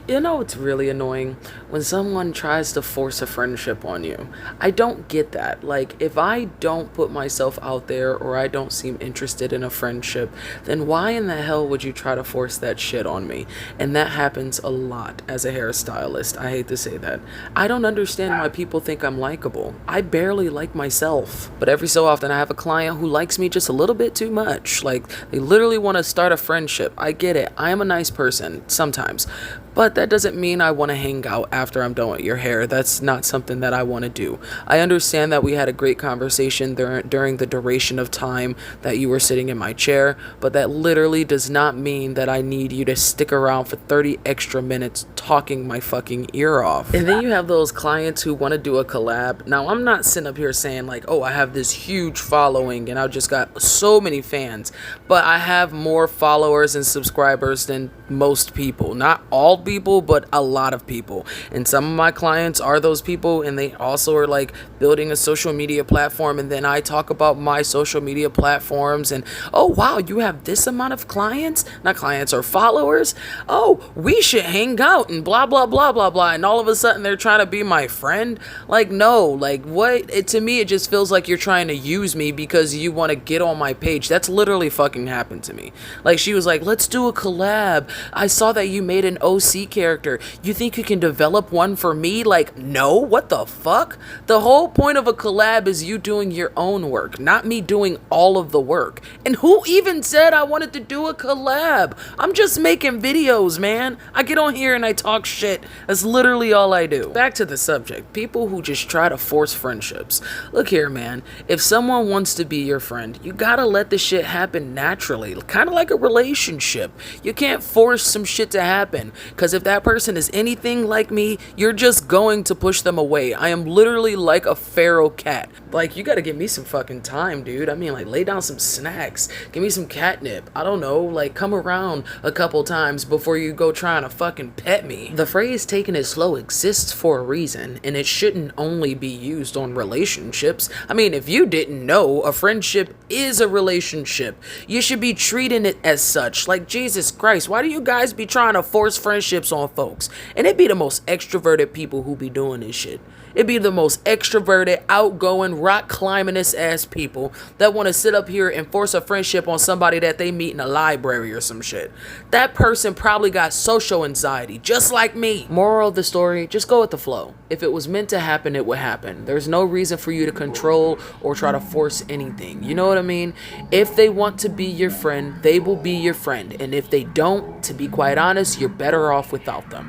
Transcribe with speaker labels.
Speaker 1: You know, it's really annoying when someone tries to force a friendship on you. I don't get that. Like, if I don't put myself out there or I don't seem interested in a friendship, then why in the hell would you try to force that shit on me? And that happens a lot as a hairstylist. I hate to say that. I don't understand why people think I'm likable. I barely like myself. But every so often, I have a client who likes me just a little bit too much. Like, they literally want to start a friendship. I get it. I am a nice person sometimes. But that doesn't mean I want to hang out after I'm done with your hair. That's not something that I want to do. I understand that we had a great conversation during the duration of time that you were sitting in my chair, but that literally does not mean that I need you to stick around for 30 extra minutes talking my fucking ear off. And then you have those clients who want to do a collab. Now, I'm not sitting up here saying like, oh, I have this huge following and I've just got so many fans, but I have more followers and subscribers than most people. Not all people, but a lot of people. And some of my clients are those people, and they also are like building a social media platform, and then I talk about my social media platforms and, oh wow, you have this amount of clients, not clients or followers, oh, we should hang out and blah blah blah blah blah, and all of a sudden they're trying to be my friend. Like, no, like what? To me it just feels like you're trying to use me because you want to get on my page. That's literally fucking happened to me. Like, she was like, let's do a collab. I saw that you made an OC character. You think you can develop one for me? Like, no, what the fuck? The whole point of a collab is you doing your own work, not me doing all of the work. And who even said I wanted to do a collab? I'm just making videos, man. I get on here and I talk shit. That's literally all I do. Back to the subject. People who just try to force friendships. Look here, man. If someone wants to be your friend, you gotta let the shit happen naturally. Kind of like a relationship. You can't force some shit to happen, because if that person is anything like me, you're just going to push them away. I am literally like a feral cat. Like, you gotta give me some fucking time, dude. I mean, like, lay down some snacks, give me some catnip, I don't know, like, come around a couple times before you go trying to fucking pet me. The phrase taking it slow exists for a reason, and it shouldn't only be used on relationships. I mean, if you didn't know, a friendship is a relationship. You should be treating it as such. Like, Jesus Christ, why do you guys be trying to force friendships on folks? And it be the most extroverted people who be doing this shit. It be the most extroverted, outgoing, rock climbingist ass people that want to sit up here and force a friendship on somebody that they meet in a library or some shit. That person probably got social anxiety, just like me. Moral of the story, just go with the flow. If it was meant to happen, it would happen. There's no reason for you to control or try to force anything. You know what I mean? If they want to be your friend, they will be your friend. And if they don't, to be quite honest, you're better off without them.